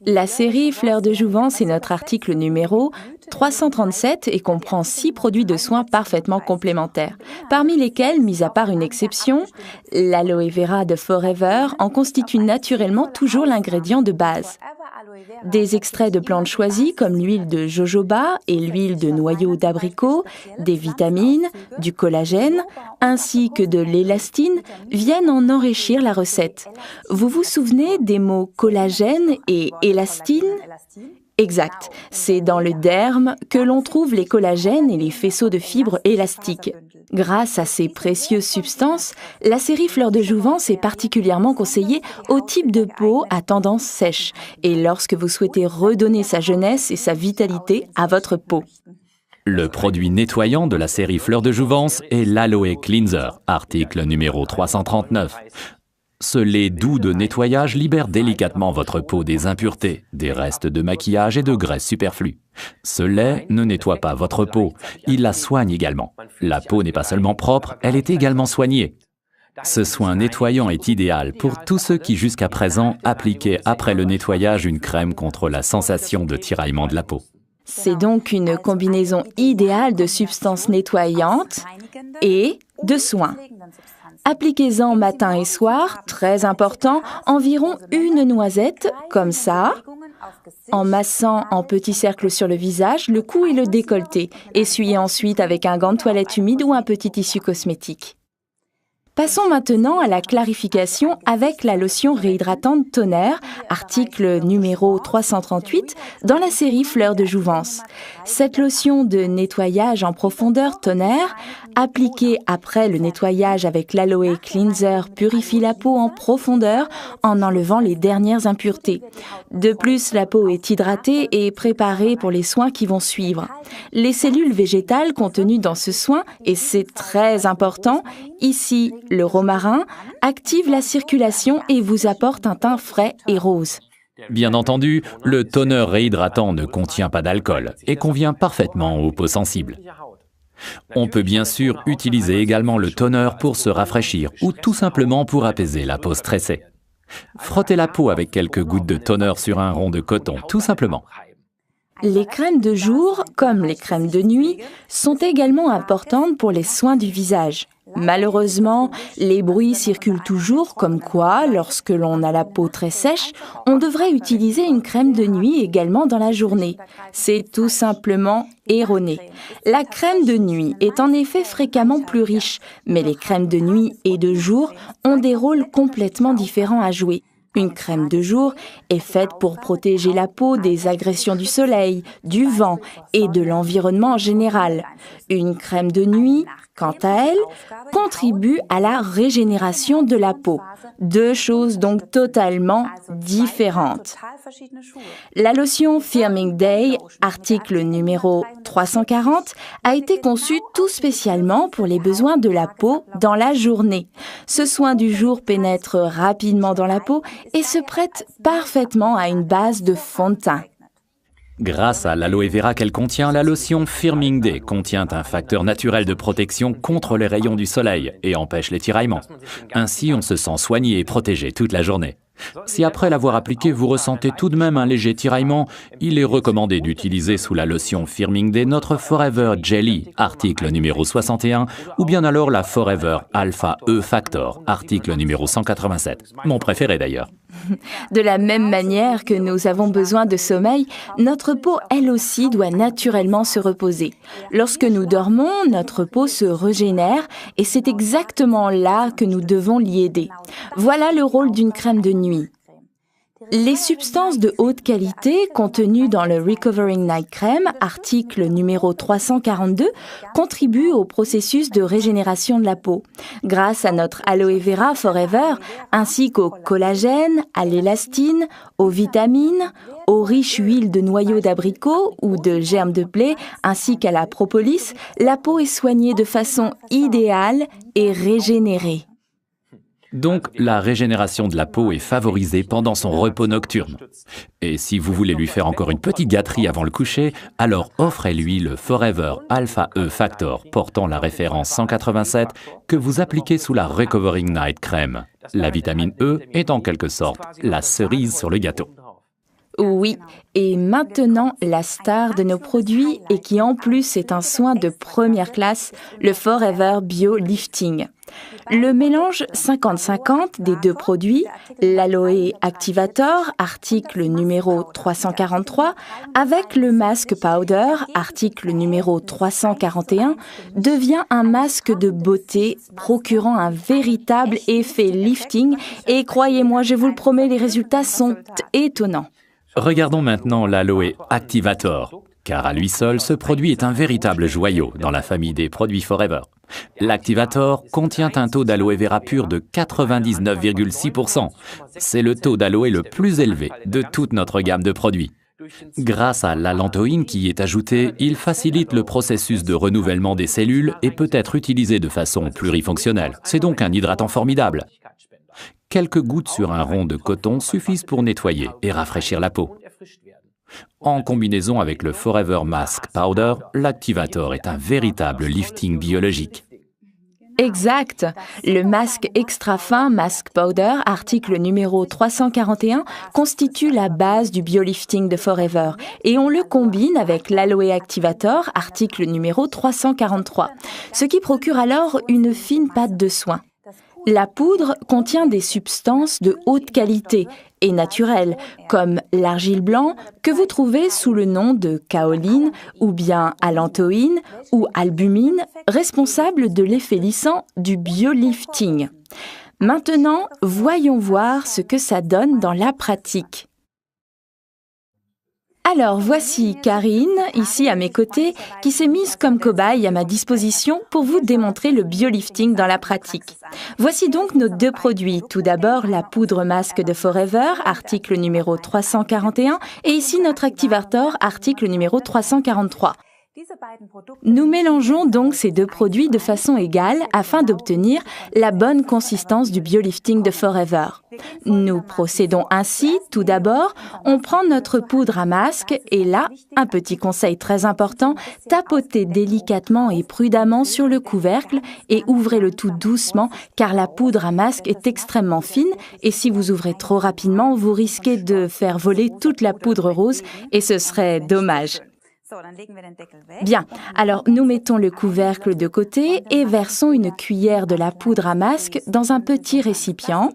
La série Fleurs de Jouvence est notre article numéro 337 et comprend 6 produits de soins parfaitement complémentaires, parmi lesquels, mis à part une exception, l'aloe vera de Forever en constitue naturellement toujours l'ingrédient de base. Des extraits de plantes choisies comme l'huile de jojoba et l'huile de noyau d'abricot, des vitamines, du collagène, ainsi que de l'élastine viennent en enrichir la recette. Vous vous souvenez des mots collagène et élastine ? Exact, c'est dans le derme que l'on trouve les collagènes et les faisceaux de fibres élastiques. Grâce à ces précieuses substances, la série Fleurs de Jouvence est particulièrement conseillée au type de peau à tendance sèche et lorsque vous souhaitez redonner sa jeunesse et sa vitalité à votre peau. Le produit nettoyant de la série Fleurs de Jouvence est l'Aloe Cleanser, article numéro 339. Ce lait doux de nettoyage libère délicatement votre peau des impuretés, des restes de maquillage et de graisse superflue. Ce lait ne nettoie pas votre peau, il la soigne également. La peau n'est pas seulement propre, elle est également soignée. Ce soin nettoyant est idéal pour tous ceux qui jusqu'à présent appliquaient après le nettoyage une crème contre la sensation de tiraillement de la peau. C'est donc une combinaison idéale de substances nettoyantes et de soins. Appliquez-en matin et soir, très important, environ une noisette, comme ça, en massant en petits cercles sur le visage, le cou et le décolleté. Essuyez ensuite avec un gant de toilette humide ou un petit tissu cosmétique. Passons maintenant à la clarification avec la lotion réhydratante Tonnerre, article numéro 338, dans la série Fleurs de Jouvence. Cette lotion de nettoyage en profondeur Tonnerre, appliquée après le nettoyage avec l'Aloe Cleanser, purifie la peau en profondeur en enlevant les dernières impuretés. De plus, la peau est hydratée et préparée pour les soins qui vont suivre. Les cellules végétales contenues dans ce soin, et c'est très important, ici le romarin, active la circulation et vous apporte un teint frais et rose. Bien entendu, le toner réhydratant ne contient pas d'alcool et convient parfaitement aux peaux sensibles. On peut bien sûr utiliser également le toner pour se rafraîchir ou tout simplement pour apaiser la peau stressée. Frottez la peau avec quelques gouttes de toner sur un rond de coton, tout simplement. Les crèmes de jour, comme les crèmes de nuit, sont également importantes pour les soins du visage. Malheureusement, les bruits circulent toujours comme quoi, lorsque l'on a la peau très sèche, on devrait utiliser une crème de nuit également dans la journée. C'est tout simplement erroné. La crème de nuit est en effet fréquemment plus riche, mais les crèmes de nuit et de jour ont des rôles complètement différents à jouer. Une crème de jour est faite pour protéger la peau des agressions du soleil, du vent et de l'environnement en général. Une crème de nuit, quant à elle, contribue à la régénération de la peau. Deux choses donc totalement différentes. La lotion Firming Day, article numéro 340, a été conçue tout spécialement pour les besoins de la peau dans la journée. Ce soin du jour pénètre rapidement dans la peau et se prête parfaitement à une base de fond de teint. Grâce à l'aloe vera qu'elle contient, la lotion Firming Day contient un facteur naturel de protection contre les rayons du soleil et empêche les tiraillements. Ainsi, on se sent soigné et protégé toute la journée. Si après l'avoir appliqué, vous ressentez tout de même un léger tiraillement, il est recommandé d'utiliser sous la lotion Firming Day notre Forever Jelly, article numéro 61, ou bien alors la Forever Alpha E Factor, article numéro 187, mon préféré d'ailleurs. De la même manière que nous avons besoin de sommeil, notre peau, elle aussi, doit naturellement se reposer. Lorsque nous dormons, notre peau se régénère et c'est exactement là que nous devons l'y aider. Voilà le rôle d'une crème de nuit. Les substances de haute qualité contenues dans le Recovering Night Cream, article numéro 342, contribuent au processus de régénération de la peau. Grâce à notre Aloe Vera Forever, ainsi qu'au collagène, à l'élastine, aux vitamines, aux riches huiles de noyau d'abricot ou de germe de blé, ainsi qu'à la propolis, la peau est soignée de façon idéale et régénérée. Donc, la régénération de la peau est favorisée pendant son repos nocturne. Et si vous voulez lui faire encore une petite gâterie avant le coucher, alors offrez-lui le Forever Alpha E Factor portant la référence 187 que vous appliquez sous la Recovering Night Cream. La vitamine E est en quelque sorte la cerise sur le gâteau. Oui, et maintenant, la star de nos produits et qui en plus est un soin de première classe, le Forever Bio Lifting. Le mélange 50-50 des deux produits, l'Aloe Activator, article numéro 343, avec le Mask Powder, article numéro 341, devient un masque de beauté procurant un véritable effet lifting et croyez-moi, je vous le promets, les résultats sont étonnants. Regardons maintenant l'Aloe Activator, car à lui seul, ce produit est un véritable joyau dans la famille des produits Forever. L'Activator contient un taux d'aloe vera pur de 99,6%. C'est le taux d'aloe le plus élevé de toute notre gamme de produits. Grâce à l'allantoïne qui y est ajoutée, il facilite le processus de renouvellement des cellules et peut être utilisé de façon plurifonctionnelle. C'est donc un hydratant formidable. Quelques gouttes sur un rond de coton suffisent pour nettoyer et rafraîchir la peau. En combinaison avec le Forever Mask Powder, l'Activator est un véritable lifting biologique. Exact. Le masque extra fin Mask Powder, article numéro 341, constitue la base du biolifting de Forever et on le combine avec l'Aloe Activator, article numéro 343, ce qui procure alors une fine pâte de soin. La poudre contient des substances de haute qualité et naturelles, comme l'argile blanc que vous trouvez sous le nom de kaoline ou bien allantoïne ou albumine, responsable de l'effet lissant du biolifting. Maintenant, voyons voir ce que ça donne dans la pratique. Alors, voici Karine, ici à mes côtés, qui s'est mise comme cobaye à ma disposition pour vous démontrer le biolifting dans la pratique. Voici donc nos deux produits. Tout d'abord, la poudre masque de Forever, article numéro 341, et ici notre Activator, article numéro 343. Nous mélangeons donc ces deux produits de façon égale afin d'obtenir la bonne consistance du biolifting de Forever. Nous procédons ainsi, tout d'abord, on prend notre poudre à masque et là, un petit conseil très important, tapotez délicatement et prudemment sur le couvercle et ouvrez le tout doucement car la poudre à masque est extrêmement fine et si vous ouvrez trop rapidement, vous risquez de faire voler toute la poudre rose et ce serait dommage. Bien, alors nous mettons le couvercle de côté et versons une cuillère de la poudre à masque dans un petit récipient.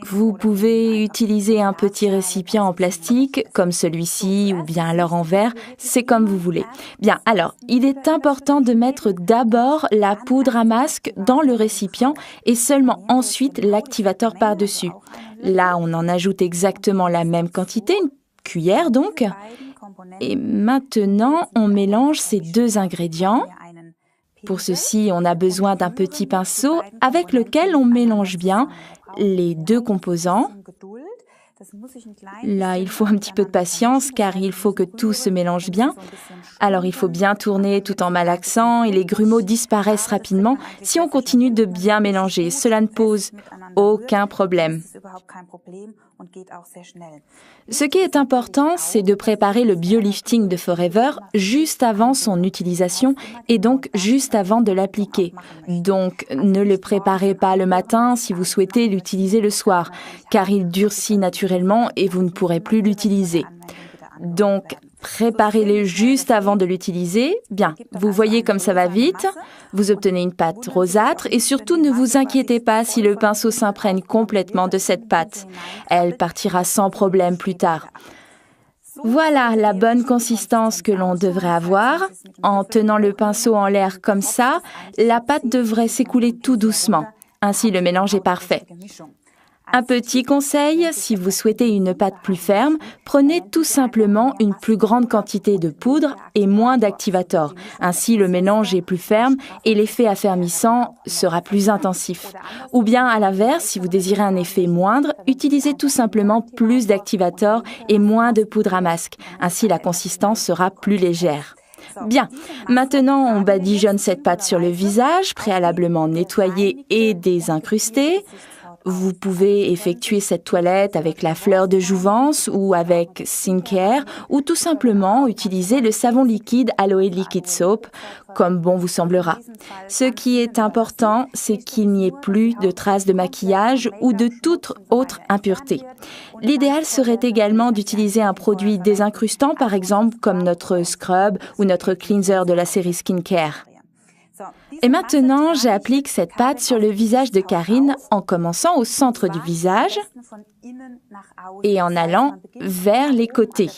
Vous pouvez utiliser un petit récipient en plastique comme celui-ci ou bien alors en verre, c'est comme vous voulez. Bien, alors il est important de mettre d'abord la poudre à masque dans le récipient et seulement ensuite l'activateur par-dessus. Là, on en ajoute exactement la même quantité, une cuillère donc. Et maintenant, on mélange ces deux ingrédients. Pour ceci, on a besoin d'un petit pinceau avec lequel on mélange bien les deux composants. Là, il faut un petit peu de patience car il faut que tout se mélange bien. Alors, il faut bien tourner tout en malaxant et les grumeaux disparaissent rapidement si on continue de bien mélanger. Cela ne pose aucun problème. Ce qui est important, c'est de préparer le biolifting de Forever juste avant son utilisation et donc juste avant de l'appliquer. Donc, ne le préparez pas le matin si vous souhaitez l'utiliser le soir, car il durcit naturellement et vous ne pourrez plus l'utiliser. Donc, préparez-le juste avant de l'utiliser. Bien, vous voyez comme ça va vite. Vous obtenez une pâte rosâtre et surtout ne vous inquiétez pas si le pinceau s'imprègne complètement de cette pâte. Elle partira sans problème plus tard. Voilà la bonne consistance que l'on devrait avoir. En tenant le pinceau en l'air comme ça, la pâte devrait s'écouler tout doucement. Ainsi, le mélange est parfait. Un petit conseil, si vous souhaitez une pâte plus ferme, prenez tout simplement une plus grande quantité de poudre et moins d'activator. Ainsi, le mélange est plus ferme et l'effet affermissant sera plus intensif. Ou bien, à l'inverse, si vous désirez un effet moindre, utilisez tout simplement plus d'activator et moins de poudre à masque. Ainsi, la consistance sera plus légère. Bien, maintenant on badigeonne cette pâte sur le visage, préalablement nettoyé et désincrusté. Vous pouvez effectuer cette toilette avec la fleur de jouvence ou avec Skincare ou tout simplement utiliser le savon liquide Aloe Liquid Soap comme bon vous semblera. Ce qui est important, c'est qu'il n'y ait plus de traces de maquillage ou de toute autre impureté. L'idéal serait également d'utiliser un produit désincrustant, par exemple comme notre scrub ou notre cleanser de la série Skincare. Et maintenant, j'applique cette pâte sur le visage de Karine en commençant au centre du visage et en allant vers les côtés.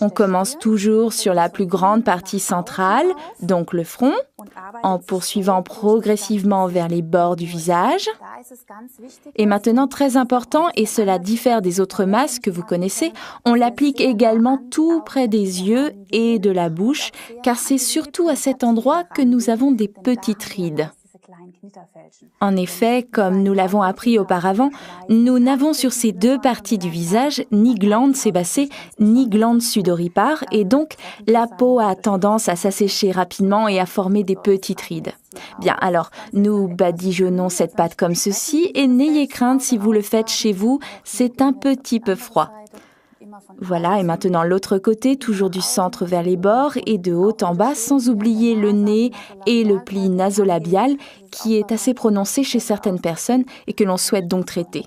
On commence toujours sur la plus grande partie centrale, donc le front, en poursuivant progressivement vers les bords du visage. Et maintenant, très important, et cela diffère des autres masques que vous connaissez, on l'applique également tout près des yeux et de la bouche, car c'est surtout à cet endroit que nous avons des petites rides. En effet, comme nous l'avons appris auparavant, nous n'avons sur ces deux parties du visage ni glande sébacée ni glande sudoripare et donc la peau a tendance à s'assécher rapidement et à former des petites rides. Bien, alors nous badigeonnons cette pâte comme ceci et n'ayez crainte si vous le faites chez vous, c'est un petit peu froid. Voilà, et maintenant l'autre côté, toujours du centre vers les bords et de haut en bas, sans oublier le nez et le pli nasolabial qui est assez prononcé chez certaines personnes et que l'on souhaite donc traiter.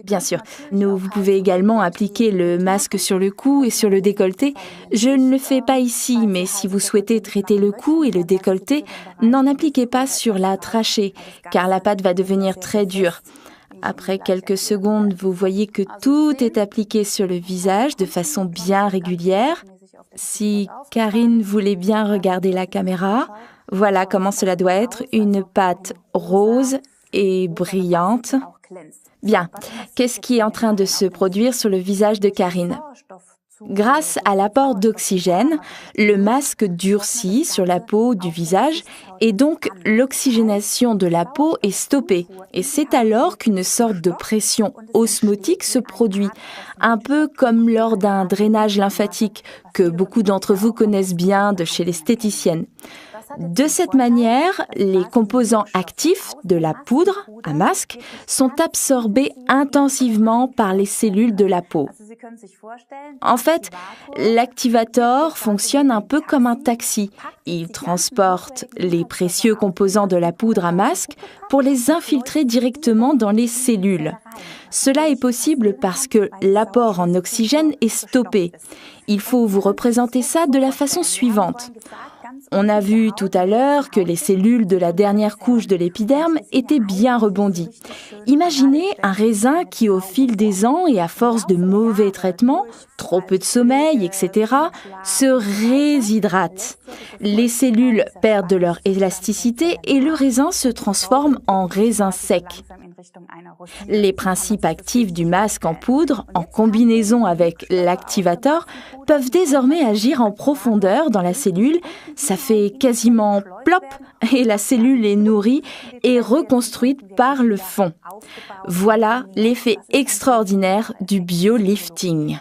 Bien sûr, vous pouvez également appliquer le masque sur le cou et sur le décolleté. Je ne le fais pas ici, mais si vous souhaitez traiter le cou et le décolleté, n'en appliquez pas sur la trachée, car la pâte va devenir très dure. Après quelques secondes, vous voyez que tout est appliqué sur le visage de façon bien régulière. Si Karine voulait bien regarder la caméra, voilà comment cela doit être, une pâte rose et brillante. Bien, qu'est-ce qui est en train de se produire sur le visage de Karine ? Grâce à l'apport d'oxygène, le masque durcit sur la peau du visage et donc l'oxygénation de la peau est stoppée. Et c'est alors qu'une sorte de pression osmotique se produit, un peu comme lors d'un drainage lymphatique que beaucoup d'entre vous connaissent bien de chez l'esthéticienne. De cette manière, les composants actifs de la poudre à masque sont absorbés intensivement par les cellules de la peau. En fait, l'activator fonctionne un peu comme un taxi. Il transporte les précieux composants de la poudre à masque pour les infiltrer directement dans les cellules. Cela est possible parce que l'apport en oxygène est stoppé. Il faut vous représenter ça de la façon suivante. On a vu tout à l'heure que les cellules de la dernière couche de l'épiderme étaient bien rebondies. Imaginez un raisin qui, au fil des ans et à force de mauvais traitements, trop peu de sommeil, etc., se réshydrate. Les cellules perdent de leur élasticité et le raisin se transforme en raisin sec. Les principes actifs du masque en poudre, en combinaison avec l'activator, peuvent désormais agir en profondeur dans la cellule. Ça fait quasiment plop et la cellule est nourrie et reconstruite par le fond. Voilà l'effet extraordinaire du biolifting.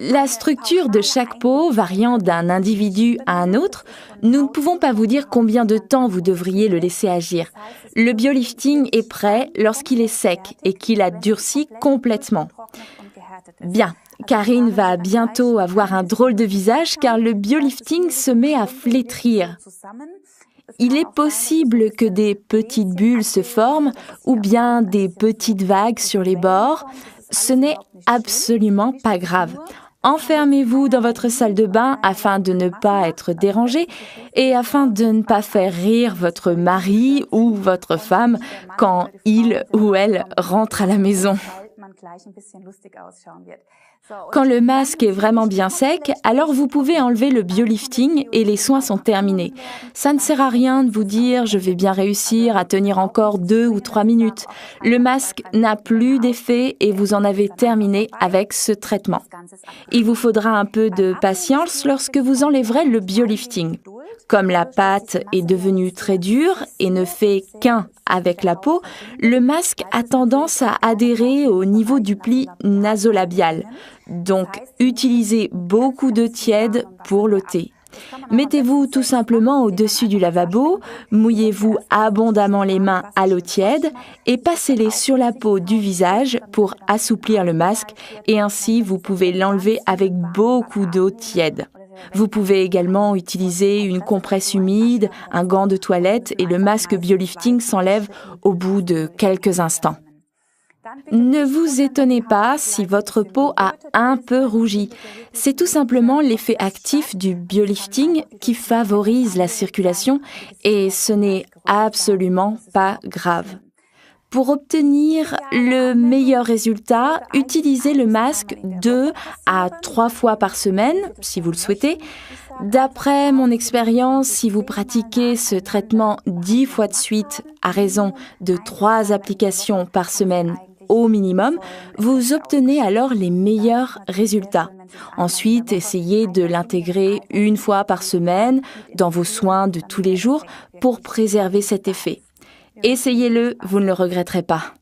La structure de chaque peau variant d'un individu à un autre, nous ne pouvons pas vous dire combien de temps vous devriez le laisser agir. Le biolifting est prêt lorsqu'il est sec et qu'il a durci complètement. Bien, Karine va bientôt avoir un drôle de visage car le biolifting se met à flétrir. Il est possible que des petites bulles se forment ou bien des petites vagues sur les bords. Ce n'est absolument pas grave. Enfermez-vous dans votre salle de bain afin de ne pas être dérangé et afin de ne pas faire rire votre mari ou votre femme quand il ou elle rentre à la maison. Quand le masque est vraiment bien sec, alors vous pouvez enlever le biolifting et les soins sont terminés. Ça ne sert à rien de vous dire « je vais bien réussir à tenir encore 2 ou 3 minutes ». Le masque n'a plus d'effet et vous en avez terminé avec ce traitement. Il vous faudra un peu de patience lorsque vous enlèverez le biolifting. Comme la pâte est devenue très dure et ne fait qu'un avec la peau, le masque a tendance à adhérer au niveau du pli nasolabial. Donc, utilisez beaucoup d'eau tiède pour l'ôter. Mettez-vous tout simplement au-dessus du lavabo, mouillez-vous abondamment les mains à l'eau tiède et passez-les sur la peau du visage pour assouplir le masque et ainsi vous pouvez l'enlever avec beaucoup d'eau tiède. Vous pouvez également utiliser une compresse humide, un gant de toilette et le masque biolifting s'enlève au bout de quelques instants. Ne vous étonnez pas si votre peau a un peu rougi. C'est tout simplement l'effet actif du biolifting qui favorise la circulation et ce n'est absolument pas grave. Pour obtenir le meilleur résultat, utilisez le masque 2 à 3 fois par semaine, si vous le souhaitez. D'après mon expérience, si vous pratiquez ce traitement 10 fois de suite à raison de 3 applications par semaine au minimum, vous obtenez alors les meilleurs résultats. Ensuite, essayez de l'intégrer 1 fois par semaine dans vos soins de tous les jours pour préserver cet effet. Essayez-le, vous ne le regretterez pas.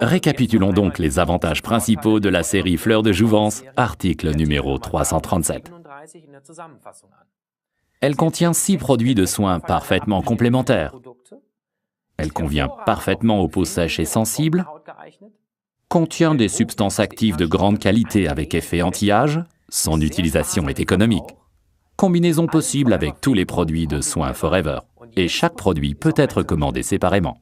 Récapitulons donc les avantages principaux de la série Fleurs de Jouvence, article numéro 337. Elle contient 6 produits de soins parfaitement complémentaires. Elle convient parfaitement aux peaux sèches et sensibles, contient des substances actives de grande qualité avec effet anti-âge, son utilisation est économique. Combinaison possible avec tous les produits de soins Forever, et chaque produit peut être commandé séparément.